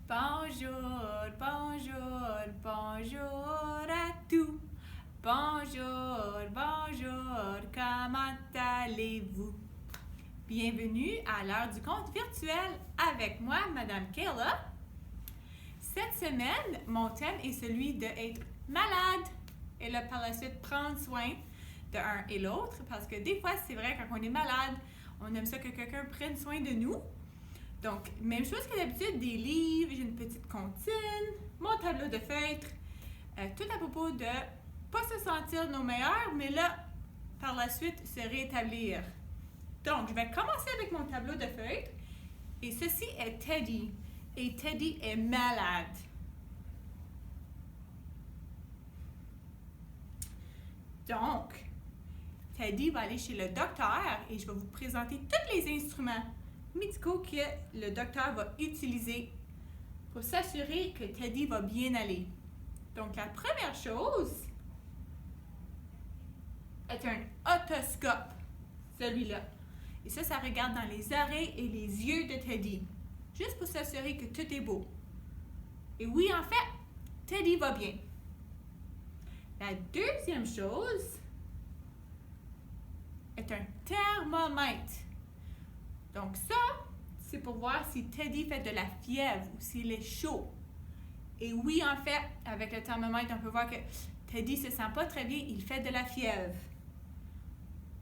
Bonjour, bonjour, bonjour à tous. Bonjour, bonjour, comment allez-vous? Bienvenue à l'heure du conte virtuel avec moi, Madame Kayla. Cette semaine, mon thème est celui d'être malade et là, par la suite prendre soin de un et l'autre parce que des fois, c'est vrai, quand on est malade, on aime ça que quelqu'un prenne soin de nous. Donc, même chose que d'habitude, des livres, j'ai une petite comptine, mon tableau de feutre, tout à propos de pas se sentir nos meilleurs, mais là, par la suite, se rétablir. Donc, je vais commencer avec mon tableau de feutre. Et ceci est Teddy. Et Teddy est malade. Donc, Teddy va aller chez le docteur et je vais vous présenter tous les instruments médicaux que le docteur va utiliser pour s'assurer que Teddy va bien aller. Donc, la première chose est un otoscope, celui-là. Et ça regarde dans les oreilles et les yeux de Teddy, juste pour s'assurer que tout est beau. Et oui, en fait, Teddy va bien. La deuxième chose est un thermomètre. Donc ça, c'est pour voir si Teddy fait de la fièvre ou s'il est chaud. Et oui, en fait, avec le thermomètre, on peut voir que Teddy se sent pas très bien, il fait de la fièvre.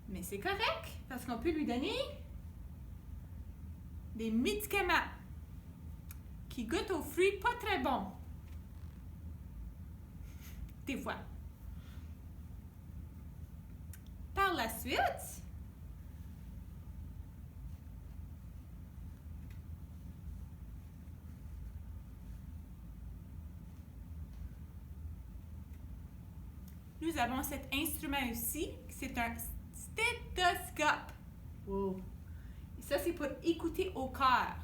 Mais c'est correct, parce qu'on peut lui donner des médicaments qui goûtent aux fruits pas très bons. Des fois. Par la suite, nous avons cet instrument ici, c'est un stéthoscope. Wow. Et ça, c'est pour écouter au cœur.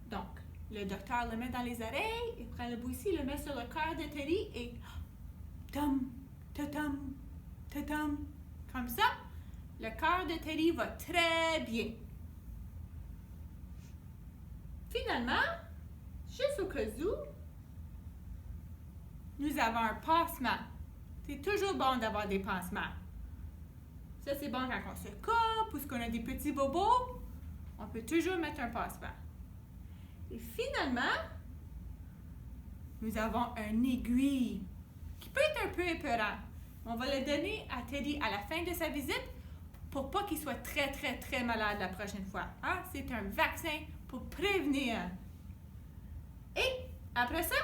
Donc, le docteur le met dans les oreilles, il prend le bout ici, le met sur le cœur de Teddy et tom, ta-tom, ta-tom. Comme ça, le cœur de Teddy va très bien. Finalement, juste au cas où, nous avons un pansement. C'est toujours bon d'avoir des pansements. Ça, c'est bon quand on se coupe ou qu'on a des petits bobos. On peut toujours mettre un pansement. Et finalement, nous avons un aiguille qui peut être un peu épeurant. On va le donner à Teddy à la fin de sa visite pour pas qu'il soit très, très, très malade la prochaine fois. Hein? C'est un vaccin pour prévenir. Et après ça,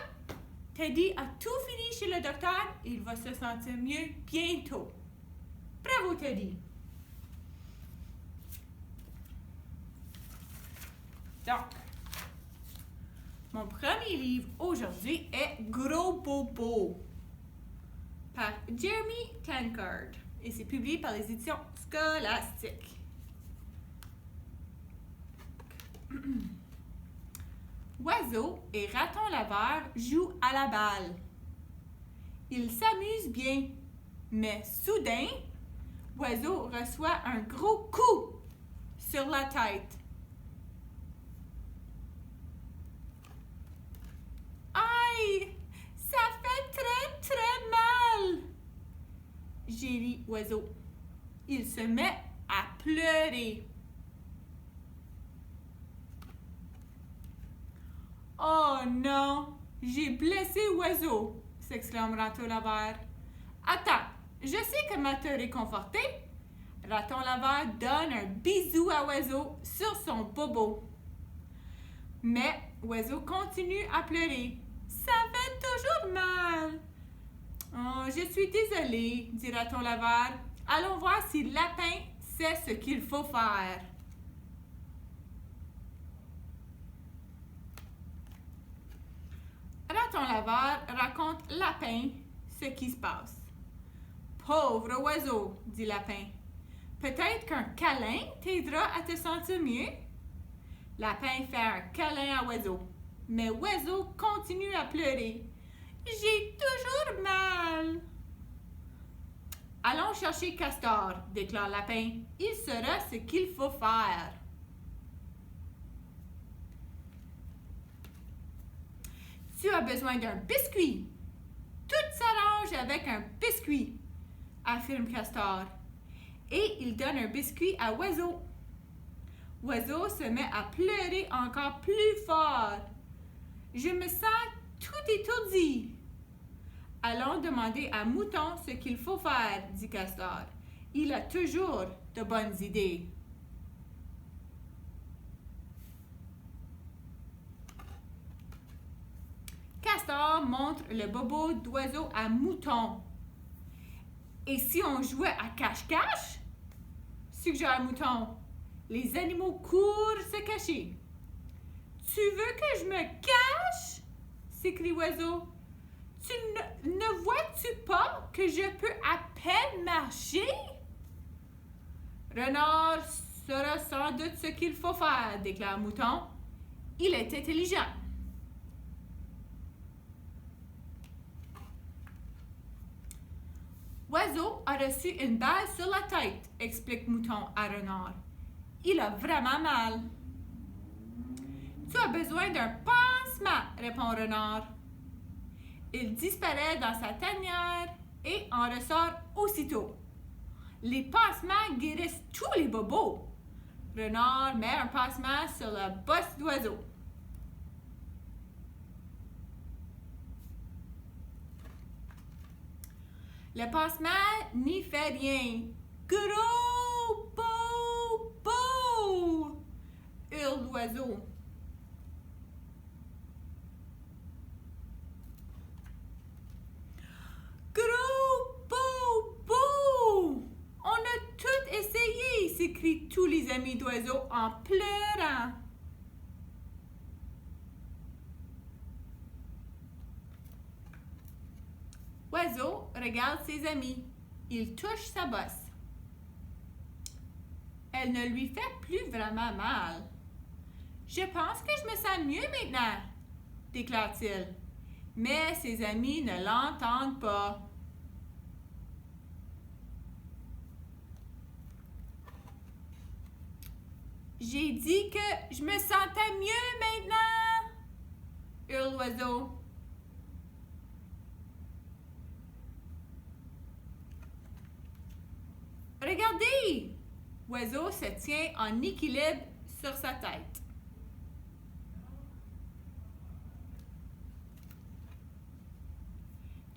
Teddy a tout fini chez le docteur et il va se sentir mieux bientôt. Bravo, Teddy! Donc, mon premier livre aujourd'hui est Gros Bobo par Jeremy Tankard et c'est publié par les éditions Scolastiques. Oiseau et Raton Laveur jouent à la balle. Ils s'amusent bien, mais soudain, Oiseau reçoit un gros coup sur la tête. Aïe! Ça fait très, très mal! Gérit Oiseau. Il se met à pleurer. Oh non! J'ai blessé Oiseau! S'exclame Raton Laveur. Attends, je sais comment te réconforter. Raton Laveur donne un bisou à Oiseau sur son bobo. Mais Oiseau continue à pleurer. Ça fait toujours mal. Oh, je suis désolée, dit Raton Laveur. Allons voir si Lapin sait ce qu'il faut faire. Raton Laveur raconte Lapin ce qui se passe. Pauvre Oiseau, dit Lapin. Peut-être qu'un câlin t'aidera à te sentir mieux? Lapin fait un câlin à Oiseau, mais Oiseau continue à pleurer. J'ai toujours mal. Allons chercher Castor, déclare Lapin. Il saura ce qu'il faut faire. Tu as besoin d'un biscuit. Tout s'arrange avec un biscuit, affirme Castor. Et il donne un biscuit à Oiseau. Oiseau se met à pleurer encore plus fort. Je me sens tout étourdi. Allons demander à Mouton ce qu'il faut faire, dit Castor. Il a toujours de bonnes idées. Castor montre le bobo d'Oiseau à Mouton. Et si on jouait à cache-cache? Suggère Mouton. Les animaux courent se cacher. Tu veux que je me cache? S'écrie Oiseau. Ne vois-tu pas que je peux à peine marcher? Renard saura sans doute ce qu'il faut faire, déclare Mouton. Il est intelligent. Oiseau a reçu une balle sur la tête, explique Mouton à Renard. Il a vraiment mal. Tu as besoin d'un pansement, répond Renard. Il disparaît dans sa tanière et en ressort aussitôt. Les pansements guérissent tous les bobos. Renard met un pansement sur la bosse d'Oiseau. Le pansement n'y fait rien. Gros bobo! Hurle l'oiseau. Gros bobo! On a tout essayé, s'écrient tous les amis d'Oiseau en pleurant. Oiseau regarde ses amis. Il touche sa bosse. Elle ne lui fait plus vraiment mal. Je pense que je me sens mieux maintenant, déclare-t-il. Mais ses amis ne l'entendent pas. J'ai dit que je me sentais mieux maintenant, hurle l'oiseau. Regardez! Oiseau se tient en équilibre sur sa tête.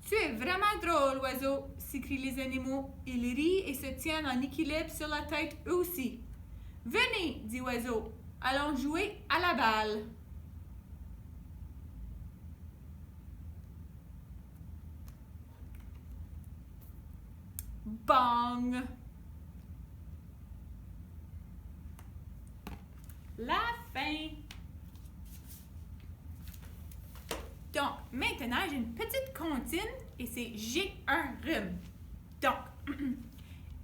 Tu es vraiment drôle, Oiseau, s'écrient les animaux. Ils rient et se tiennent en équilibre sur la tête eux aussi. Venez, dit Oiseau, allons jouer à la balle. Bang! La fin. Donc, maintenant, j'ai une petite comptine et c'est j'ai un rhume. Donc,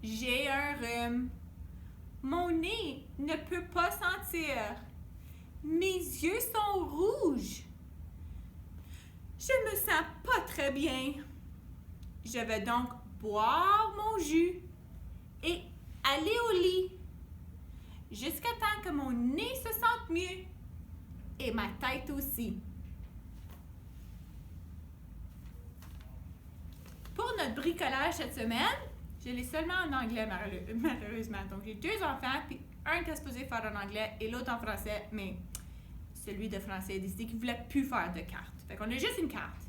j'ai un rhume. Mon nez ne peut pas sentir. Mes yeux sont rouges. Je me sens pas très bien. Je vais donc boire mon jus et aller au lit jusqu'à temps que mon nez se sente mieux et ma tête aussi. Pour notre bricolage cette semaine, je l'ai seulement en anglais malheureusement. Donc j'ai 2 enfants, puis un qui est supposé faire en anglais et l'autre en français, mais celui de français a décidé qu'il ne voulait plus faire de carte. Fait qu'on a juste une carte,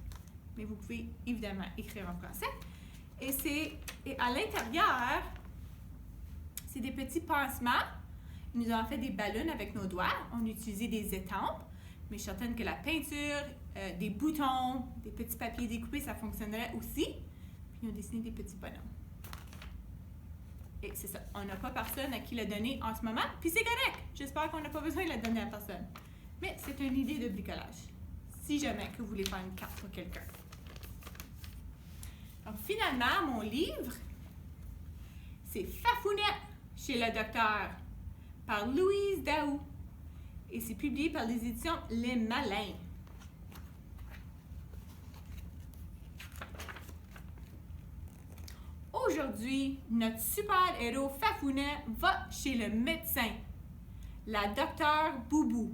mais vous pouvez évidemment écrire en français. Et à l'intérieur, c'est des petits pansements. Nous avons fait des ballons avec nos doigts. On a utilisé des étampes, mais je suis certaine que la peinture, des boutons, des petits papiers découpés, ça fonctionnerait aussi. Puis on a dessiné des petits bonhommes. Et c'est ça. On n'a pas personne à qui le donner en ce moment. Puis c'est correct. J'espère qu'on n'a pas besoin de la donner à personne. Mais c'est une idée de bricolage. Si jamais que vous voulez faire une carte pour quelqu'un. Donc finalement, mon livre, c'est Fafounette chez le docteur par Louise Daou. Et c'est publié par les éditions Les Malins. Aujourd'hui, notre super-héros Fafounet va chez le médecin, la docteure Boubou.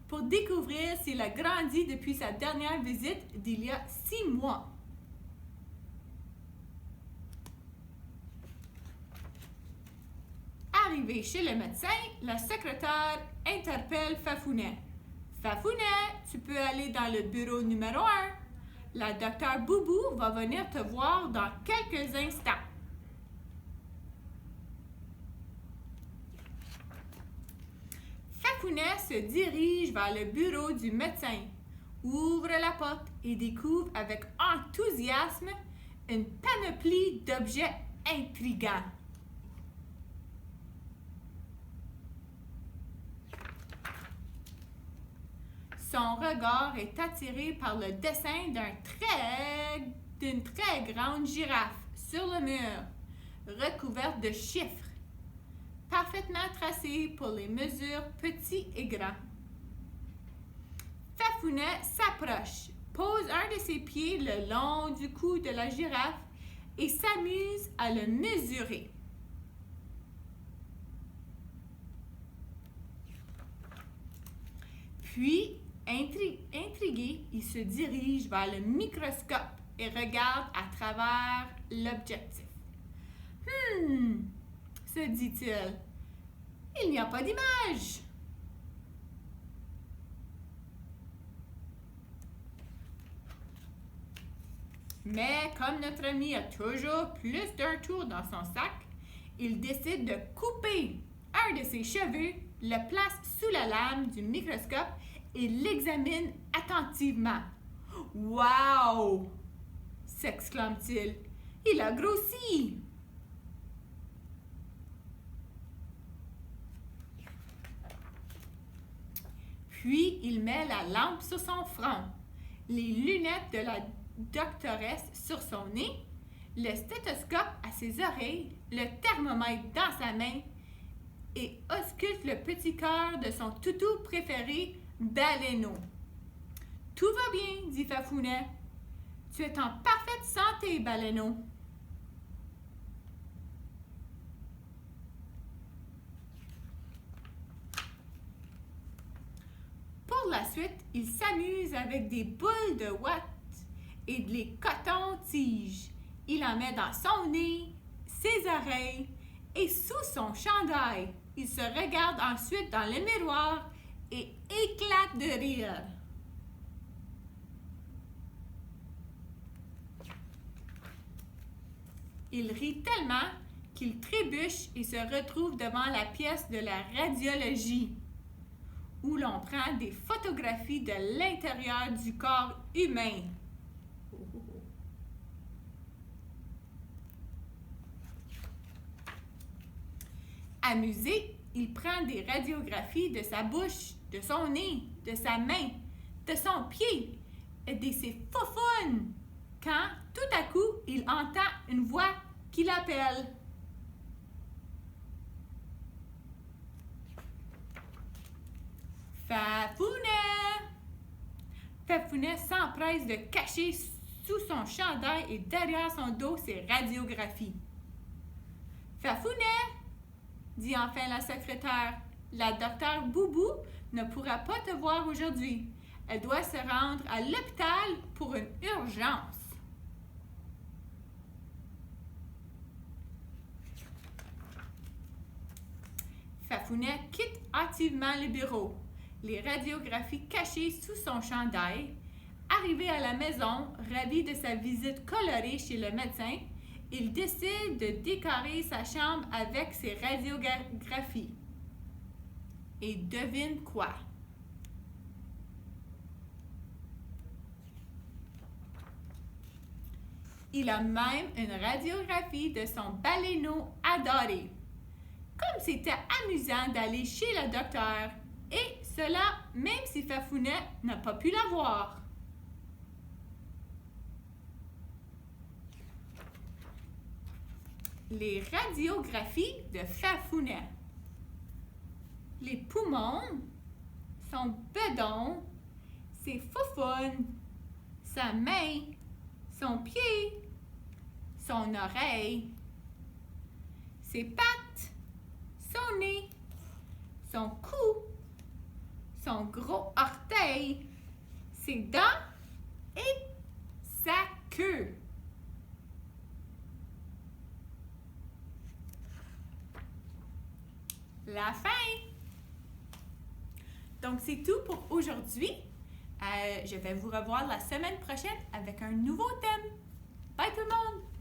pour découvrir s'il a grandi depuis sa dernière visite d'il y a 6 mois. Arrivé chez le médecin, la secrétaire interpelle Fafounet. Fafounet, tu peux aller dans le bureau numéro 1. La docteure Boubou va venir te voir dans quelques instants. Fafounet se dirige vers le bureau du médecin, ouvre la porte et découvre avec enthousiasme une panoplie d'objets intrigants. Son regard est attiré par le dessin d'une très grande girafe sur le mur, recouverte de chiffres, parfaitement tracés pour les mesures petits et grands. Fafounet s'approche, pose un de ses pieds le long du cou de la girafe et s'amuse à le mesurer. Puis, intrigué, il se dirige vers le microscope et regarde à travers l'objectif. Se dit-il, il n'y a pas d'image. Mais comme notre ami a toujours plus d'un tour dans son sac, il décide de couper un de ses cheveux, le place sous la lame du microscope et l'examine attentivement. « Wow! » s'exclame-t-il. « Il a grossi! » Puis, il met la lampe sur son front, les lunettes de la doctoresse sur son nez, le stéthoscope à ses oreilles, le thermomètre dans sa main et ausculte le petit cœur de son toutou préféré, Baleineau. « Tout va bien, dit Fafounet. Tu es en parfaite santé, Baleineau. » Pour la suite, il s'amuse avec des boules de ouate et des cotons-tiges. Il en met dans son nez, ses oreilles et sous son chandail. Il se regarde ensuite dans le miroir et éclate de rire. Il rit tellement qu'il trébuche et se retrouve devant la pièce de la radiologie, où l'on prend des photographies de l'intérieur du corps humain. Amusé, il prend des radiographies de sa bouche, de son nez, de sa main, de son pied et de ses faufounes, quand tout à coup, il entend une voix qui l'appelle. Fafounet! Fafounet s'empresse de cacher sous son chandail et derrière son dos ses radiographies. Fafounet! Dit enfin la secrétaire. La docteure Boubou ne pourra pas te voir aujourd'hui. Elle doit se rendre à l'hôpital pour une urgence. Fafounet quitte hâtivement le bureau, les radiographies cachées sous son chandail. Arrivé à la maison, ravi de sa visite colorée chez le médecin, il décide de décorer sa chambre avec ses radiographies. Et devine quoi? Il a même une radiographie de son baleineau adoré. Comme c'était amusant d'aller chez le docteur, et cela même si Fafounet n'a pas pu la voir. Les radiographies de Fafounet. Les poumons, son bedon, ses faufounes, sa main, son pied, son oreille, ses pattes, son nez, son cou, son gros orteil, ses dents et sa queue. La fin! Donc, c'est tout pour aujourd'hui. Je vais vous revoir la semaine prochaine avec un nouveau thème. Bye tout le monde!